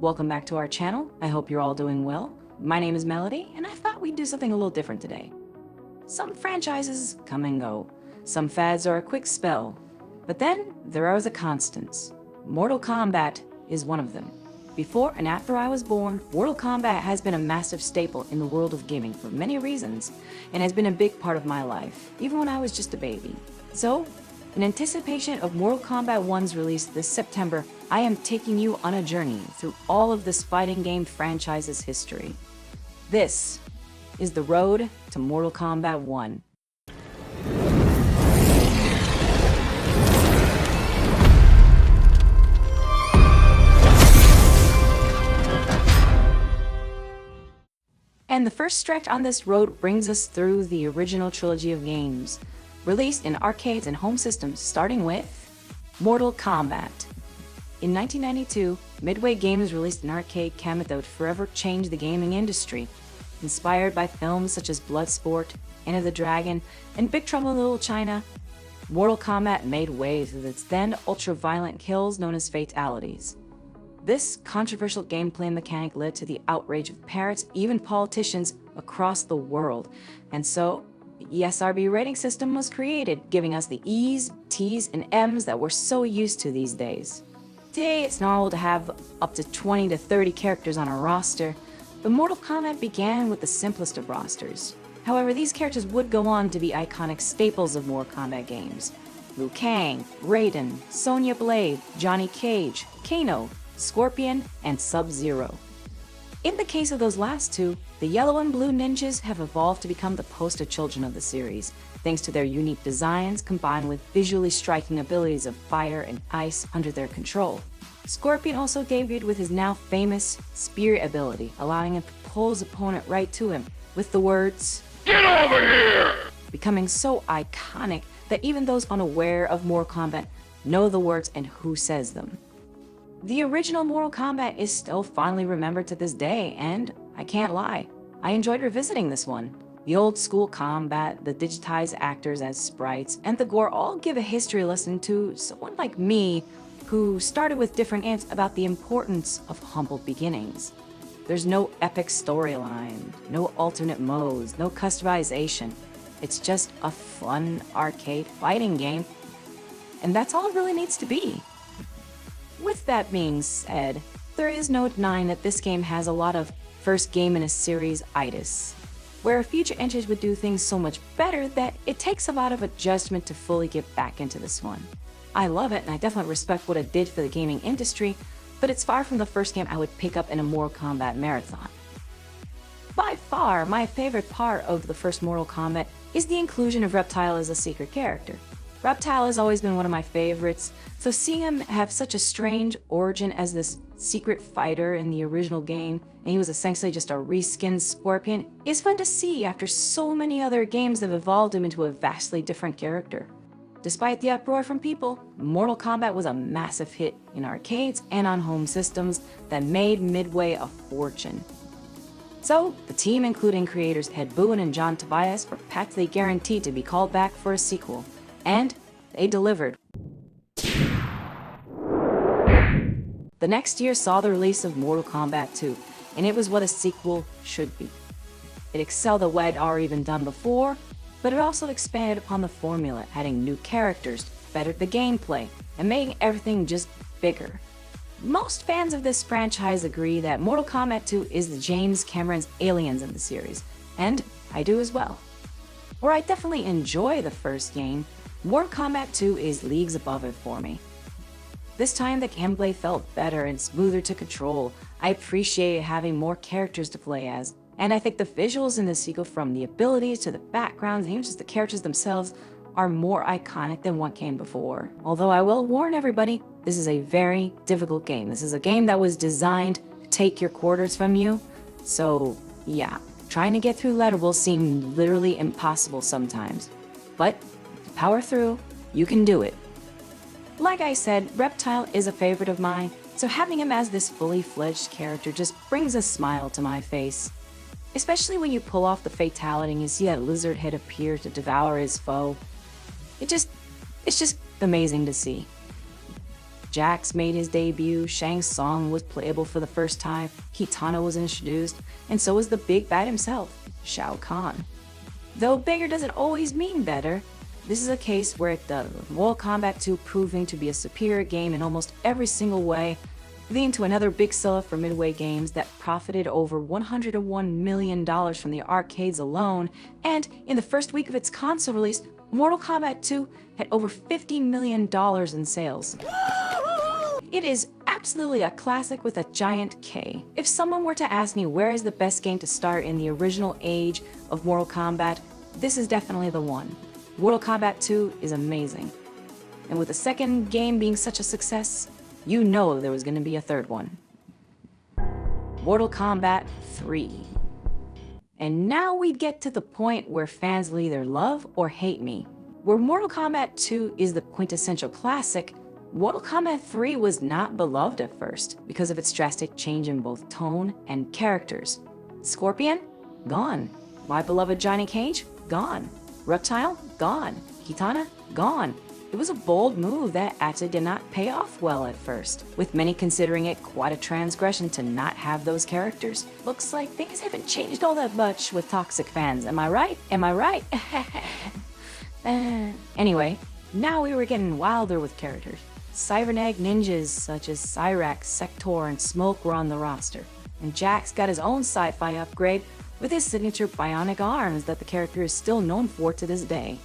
welcome back to our channel. I hope you're all doing well. My name is Melody, and I thought we'd do something a little different today. Some franchises come and go. Some fads are a quick spell. But then there are the constants. Mortal Kombat is one of them. Before and after I was born, Mortal Kombat has been a massive staple in the world of gaming for many reasons, and has been a big part of my life, even when I was just a baby. So, in anticipation of Mortal Kombat 1's release this September, I am taking you on a journey through all of this fighting game franchise's history. This is the road to Mortal Kombat 1. And the first stretch on this road brings us through the original trilogy of games, released in arcades and home systems, starting with Mortal Kombat. In 1992, Midway Games released an arcade cabinet that would forever change the gaming industry. Inspired by films such as Bloodsport, Enter the Dragon, and Big Trouble in Little China, Mortal Kombat made waves with its then ultra-violent kills known as fatalities. This controversial gameplay mechanic led to the outrage of parents, even politicians, across the world. And so, the ESRB rating system was created, giving us the E's, T's, and M's that we're so used to these days. Today, it's normal to have up to 20 to 30 characters on a roster, but Mortal Kombat began with the simplest of rosters. However, these characters would go on to be iconic staples of Mortal Kombat games. Liu Kang, Raiden, Sonya Blade, Johnny Cage, Kano, Scorpion, and Sub-Zero. In the case of those last two, the yellow and blue ninjas have evolved to become the poster children of the series, thanks to their unique designs combined with visually striking abilities of fire and ice under their control. Scorpion also debuted with his now famous spear ability, allowing him to pull his opponent right to him with the words, "Get over here!" becoming so iconic that even those unaware of Mortal Kombat know the words and who says them. The original Mortal Kombat is still fondly remembered to this day, and I can't lie, I enjoyed revisiting this one. The old school combat, the digitized actors as sprites, and the gore all give a history lesson to someone like me who started with different ants about the importance of humble beginnings. There's no epic storyline, no alternate modes, no customization. It's just a fun arcade fighting game, and that's all it really needs to be. With that being said, there is no denying that this game has a lot of first game in a series-itis, where future entries would do things so much better that it takes a lot of adjustment to fully get back into this one. I love it, and I definitely respect what it did for the gaming industry, but it's far from the first game I would pick up in a Mortal Kombat marathon. By far, my favorite part of the first Mortal Kombat is the inclusion of Reptile as a secret character. Reptile has always been one of my favorites, so seeing him have such a strange origin as this secret fighter in the original game, and he was essentially just a reskinned Scorpion, is fun to see after so many other games have evolved him into a vastly different character. Despite the uproar from people, Mortal Kombat was a massive hit in arcades and on home systems that made Midway a fortune. So, the team, including creators Ed Boon and John Tobias, were practically guaranteed to be called back for a sequel. And they delivered. The next year saw the release of Mortal Kombat 2, and it was what a sequel should be. It excelled at what had already been done before, but it also expanded upon the formula, adding new characters, bettered the gameplay, and making everything just bigger. Most fans of this franchise agree that Mortal Kombat 2 is the James Cameron's Aliens in the series, and I do as well. Where I definitely enjoy the first game, Mortal Kombat 2 is leagues above it for me. This time the gameplay felt better and smoother to control. I appreciated having more characters to play as, and I think the visuals in the sequel, from the abilities to the backgrounds and even just the characters themselves, are more iconic than what came before. Although I will warn everybody, this is a very difficult game. This is a game that was designed to take your quarters from you, so yeah, trying to get through letter will seem literally impossible sometimes. But power through, you can do it. Like I said, Reptile is a favorite of mine, so having him as this fully fledged character just brings a smile to my face. Especially when you pull off the fatality and you see that lizard head appear to devour his foe. It's just amazing to see. Jax made his debut, Shang Tsung was playable for the first time, Kitana was introduced, and so was the big bad himself, Shao Kahn. Though bigger doesn't always mean better, this is a case where it does, with Mortal Kombat 2 proving to be a superior game in almost every single way, leading to another big seller for Midway Games that profited over $101 million from the arcades alone, and in the first week of its console release, Mortal Kombat 2 had over $50 million in sales. It is absolutely a classic with a giant K. If someone were to ask me where is the best game to start in the original age of Mortal Kombat, this is definitely the one. Mortal Kombat 2 is amazing. And with the second game being such a success, you know there was going to be a third one. Mortal Kombat 3. And now we get to the point where fans will either love or hate me. Where Mortal Kombat 2 is the quintessential classic, Mortal Kombat 3 was not beloved at first because of its drastic change in both tone and characters. Scorpion? Gone. My beloved Johnny Cage? Gone. Reptile? Gone. Kitana? Gone. It was a bold move that actually did not pay off well at first, with many considering it quite a transgression to not have those characters. Looks like things haven't changed all that much with toxic fans, am I right? Am I right? Anyway, now we were getting wilder with characters. Cybernetic ninjas such as Cyrax, Sector, and Smoke were on the roster, and Jax got his own sci-fi upgrade with his signature bionic arms that the character is still known for to this day.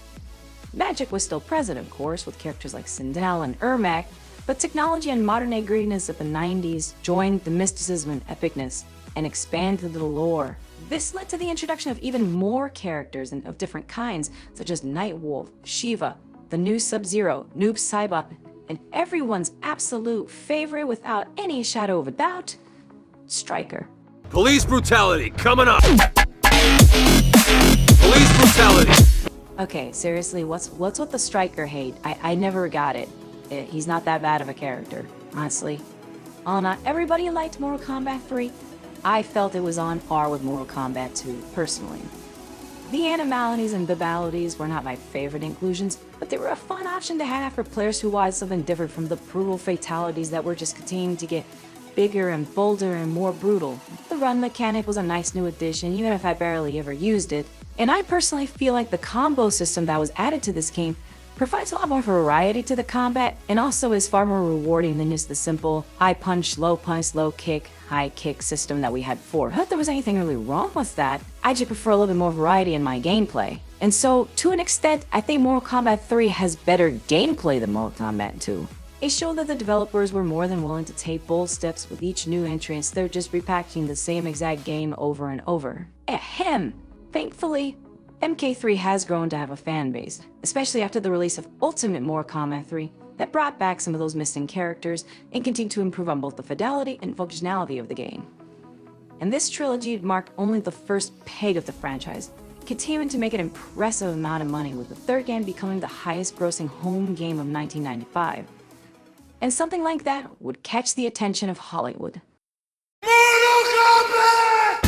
Magic was still present, of course, with characters like Sindel and Ermac, but technology and modern-day grittiness of the 90s joined the mysticism and epicness and expanded the lore. This led to the introduction of even more characters and of different kinds, such as Nightwolf, Shiva, the new Sub-Zero, Noob Saibot, and everyone's absolute favorite without any shadow of a doubt, Stryker. Police brutality coming up! Police brutality! Okay, seriously, what's with the Stryker hate? I never got it. He's not that bad of a character, honestly. Not everybody liked Mortal Kombat 3. I felt it was on par with Mortal Kombat 2, personally. The animalities and bibalities were not my favorite inclusions, but they were a fun option to have for players who wanted something different from the brutal fatalities that were just continuing to get bigger and bolder and more brutal. The run mechanic was a nice new addition, even if I barely ever used it. And I personally feel like the combo system that was added to this game provides a lot more variety to the combat and also is far more rewarding than just the simple high punch, low kick, high kick system that we had before. Not that there was anything really wrong with that. I just prefer a little bit more variety in my gameplay. And so, to an extent, I think Mortal Kombat 3 has better gameplay than Mortal Kombat 2. It showed that the developers were more than willing to take bold steps with each new entry instead of just repackaging the same exact game over and over. Ahem! Thankfully, MK3 has grown to have a fan base, especially after the release of Ultimate Mortal Kombat 3 that brought back some of those missing characters and continued to improve on both the fidelity and functionality of the game. And this trilogy marked only the first peg of the franchise, continuing to make an impressive amount of money, with the third game becoming the highest grossing home game of 1995. And something like that would catch the attention of Hollywood. Mortal Kombat!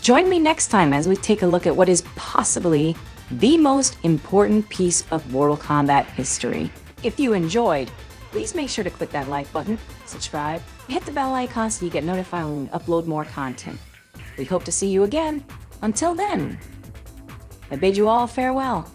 Join me next time as we take a look at what is possibly the most important piece of Mortal Kombat history. If you enjoyed, please make sure to click that like button, subscribe, and hit the bell icon so you get notified when we upload more content. We hope to see you again. Until then, I bid you all farewell.